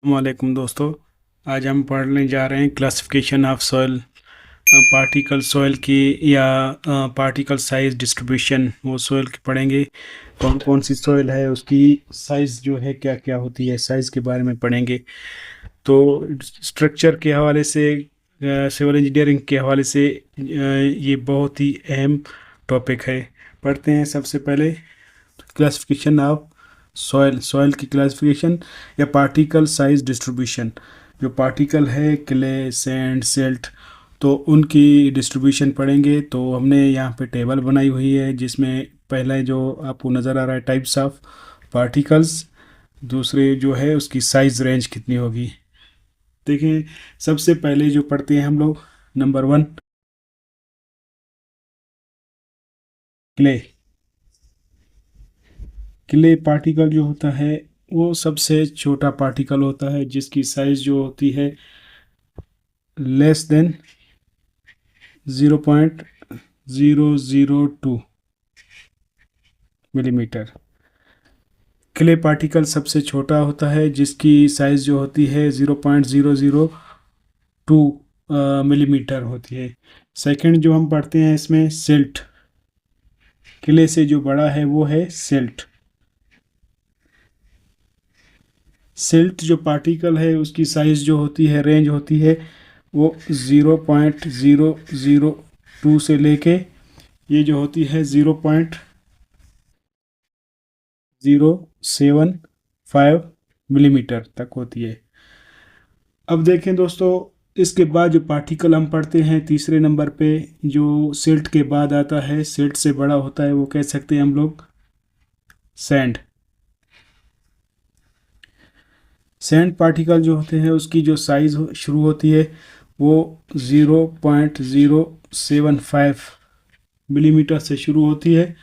वालेकुम दोस्तों। आज हम पढ़ने जा रहे हैं classification of soil, particle soil की या पार्टिकल साइज डिस्ट्रीब्यूशन। वो सॉइल की पढ़ेंगे, कौन कौन सी सॉइल है, उसकी साइज़ जो है क्या क्या होती है, साइज़ के बारे में पढ़ेंगे। तो स्ट्रक्चर के हवाले से, सिविल इंजीनियरिंग के हवाले से ये बहुत ही अहम टॉपिक है। पढ़ते हैं सबसे पहले क्लासिफिकेशन ऑफ सॉइल। सॉइल की क्लासिफिकेशन या पार्टिकल साइज डिस्ट्रीब्यूशन। जो पार्टिकल है, क्ले, सैंड, सिल्ट, तो उनकी डिस्ट्रीब्यूशन पढ़ेंगे। तो हमने यहाँ पे टेबल बनाई हुई है जिसमें पहले जो आपको नज़र आ रहा है टाइप्स ऑफ पार्टिकल्स, दूसरे जो है उसकी साइज रेंज कितनी होगी। देखें, सबसे पहले जो पढ़ते हैं हम लोग, नंबर 1 क्ले। क्ले पार्टिकल जो होता है वो सबसे छोटा पार्टिकल होता है जिसकी साइज जो होती है less than 0.002 millimetre. Clay particle सबसे छोटा होता है जिसकी साइज जो होती है 0.002 मिलीमीटर होती है। सेकंड जो हम पढ़ते हैं इसमें सिल्ट। क्ले से जो बड़ा है वो है सिल्ट। सिल्ट जो पार्टिकल है उसकी साइज जो होती है, रेंज होती है वो 0.002 से लेके ये जो होती है 0.075 मिलीमीटर तक होती है। अब देखें दोस्तों, इसके बाद जो पार्टिकल हम पढ़ते हैं तीसरे नंबर पे, जो सिल्ट के बाद आता है, सिल्ट से बड़ा होता है, वो कह सकते हैं हम लोग सैंड। सैंड पार्टिकल जो होते हैं उसकी जो साइज शुरू होती है वो 0.075 मिलीमीटर से शुरू होती है।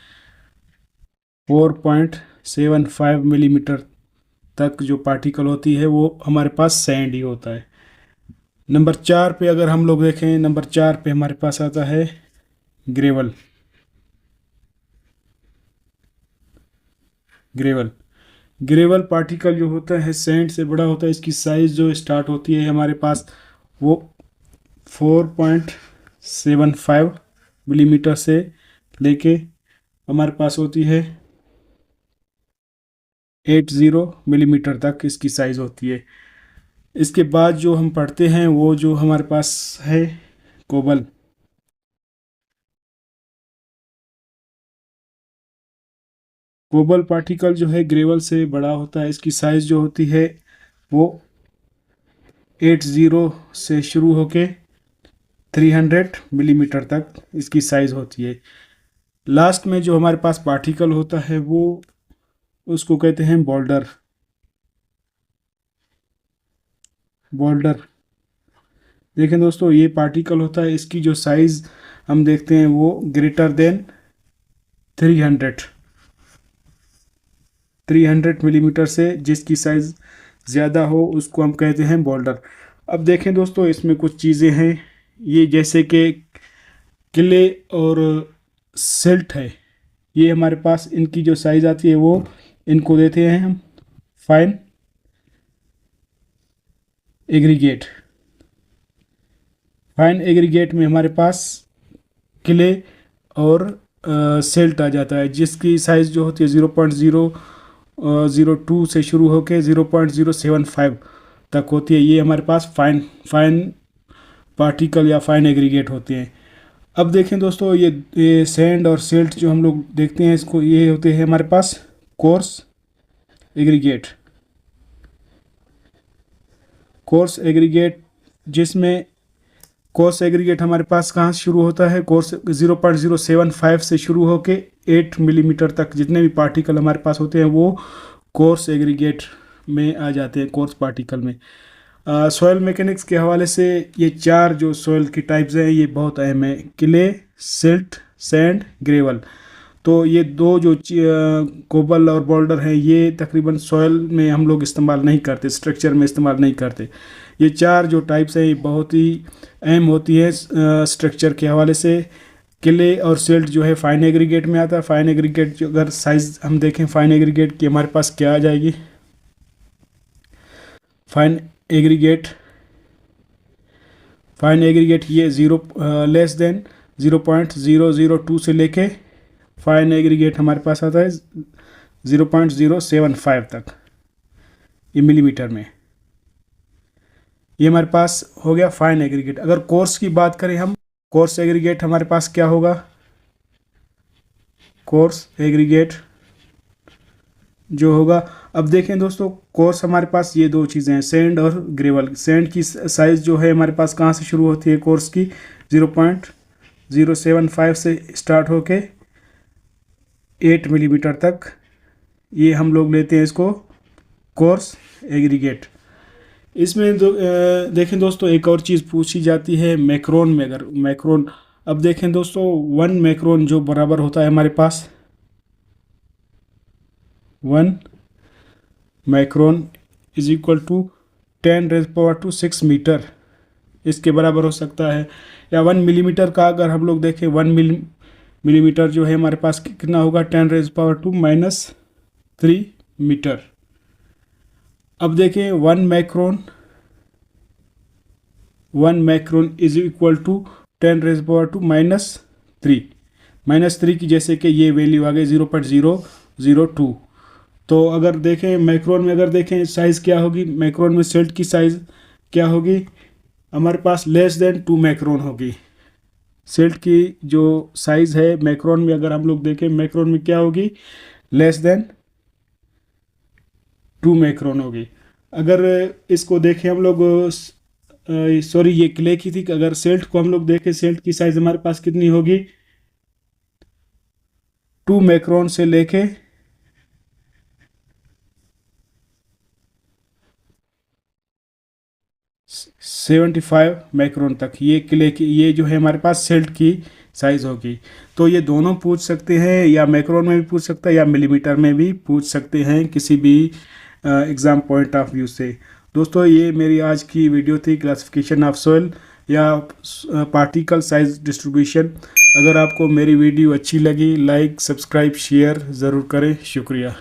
4.75 मिलीमीटर तक जो पार्टिकल होती है वो हमारे पास सैंड ही होता है। नंबर 4 पे अगर हम लोग देखें, नंबर 4 पे हमारे पास आता है ग्रेवल। ग्रेवल ग्रेवल पार्टिकल जो होता है सैंड से बड़ा होता है। इसकी साइज़ जो स्टार्ट होती है हमारे पास वो 4.75 मिलीमीटर से लेके हमारे पास होती है 80 मिलीमीटर तक इसकी साइज़ होती है। इसके बाद जो हम पढ़ते हैं वो जो हमारे पास है कोबल। कोबल पार्टिकल जो है ग्रेवल से बड़ा होता है। इसकी साइज़ जो होती है वो 80 से शुरू होके 300 मिलीमीटर तक इसकी साइज़ होती है। लास्ट में जो हमारे पास पार्टिकल होता है वो उसको कहते हैं बोल्डर। बोल्डर देखें दोस्तों, ये पार्टिकल होता है, इसकी जो साइज़ हम देखते हैं वो ग्रेटर देन 300 मिलीमीटर से जिसकी साइज़ ज़्यादा हो उसको हम कहते हैं बोल्डर। अब देखें दोस्तों, इसमें कुछ चीज़ें हैं, ये जैसे कि क्ले और सिल्ट है, ये हमारे पास इनकी जो साइज़ आती है वो इनको देते हैं हम फाइन एग्रीगेट। फाइन एग्रीगेट में हमारे पास क्ले और सिल्ट आ जाता है जिसकी साइज़ जो होती है 0.002 से शुरू होकर 0.075 तक होती है। ये हमारे पास फाइन फाइन पार्टिकल या फाइन एग्रीगेट होते हैं। अब देखें दोस्तों, ये सैंड और सिल्ट जो हम लोग देखते हैं इसको, ये होते हैं हमारे पास कोर्स एग्रीगेट। कोर्स एग्रीगेट जिसमें कोर्स एग्रीगेट हमारे पास कहाँ से शुरू होता है, कोर्स 0.075 से शुरू होके 8 मिलीमीटर तक जितने भी पार्टिकल हमारे पास होते हैं वो कोर्स एग्रीगेट में आ जाते हैं, कोर्स पार्टिकल में। सॉइल मैकेनिक्स के हवाले से ये चार जो सॉइल की टाइप्स हैं ये बहुत अहम है, क्ले, सिल्ट, सैंड, ग्रेवल। तो ये दो जो कोबल और बोल्डर हैं ये तकरीबन सॉइल में हम लोग इस्तेमाल नहीं करते, स्ट्रक्चर में इस्तेमाल नहीं करते। ये चार जो टाइप्स हैं ये बहुत ही अहम होती है स्ट्रक्चर के हवाले से। क्ले और सिल्ट जो है फाइन एग्रीगेट में आता है। फाइन एग्रीगेट जो अगर साइज़ हम देखें फाइन एग्रीगेट की हमारे पास क्या आ जाएगी, फाइन एग्रीगेट ये लेस देन 0.002 से लेके फाइन एग्रीगेट हमारे पास आता है 0.075 तक, ये मिलीमीटर में। ये हमारे पास हो गया फाइन एग्रीगेट। अगर कोर्स की बात करें हम, कोर्स एग्रीगेट हमारे पास क्या होगा, कोर्स एग्रीगेट जो होगा, अब देखें दोस्तों, कोर्स हमारे पास ये दो चीज़ें हैं, सैंड और ग्रेवल। सैंड की साइज़ जो है हमारे पास कहाँ से शुरू होती है, कोर्स की 0.075 से स्टार्ट होके 8 मिलीमीटर तक, ये हम लोग लेते हैं इसको कोर्स एग्रीगेट। इसमें देखें दोस्तों, एक और चीज़ पूछी जाती है मैक्रोन में। अगर मैक्रोन, अब देखें दोस्तों, 1 मैक्रोन जो बराबर होता है हमारे पास 1 micron is equal to 10⁻⁶ metre, इसके बराबर हो सकता है। या 1 मिलीमीटर का अगर हम लोग देखें, 1 मिलीमीटर जो है हमारे पास कितना होगा, 10⁻³ मीटर। अब देखें 1 माइक्रोन इज इक्वल टू 10⁻⁻³ -3 की, जैसे कि ये वैल्यू आ गई 0.002। तो अगर देखें माइक्रोन में, अगर देखें साइज़ क्या होगी, माइक्रोन में सेल्ट की साइज़ क्या होगी हमारे पास, लेस देन 2 माइक्रोन होगी। सेल्ट की जो साइज़ है माइक्रोन में, अगर हम लोग देखें माइक्रोन में क्या होगी, लेस देन 2 माइक्रोन होगी। अगर इसको देखें हम लोग, सॉरी ये क्ले की थी, अगर सेल्ट को हम लोग देखें, सेल्ट की साइज़ हमारे पास कितनी होगी, 2 माइक्रोन से लेके 75 माइक्रोन तक, ये क्ले की, ये जो है हमारे पास सेल्ट की साइज़ होगी। तो ये दोनों पूछ सकते हैं, या माइक्रोन में भी पूछ सकता है या मिलीमीटर में भी पूछ सकते हैं, किसी भी एग्ज़ाम पॉइंट ऑफ व्यू से। दोस्तों ये मेरी आज की वीडियो थी, क्लासिफिकेशन ऑफ सॉइल या पार्टिकल साइज डिस्ट्रीब्यूशन। अगर आपको मेरी वीडियो अच्छी लगी, लाइक, सब्सक्राइब, शेयर ज़रूर करें। शुक्रिया।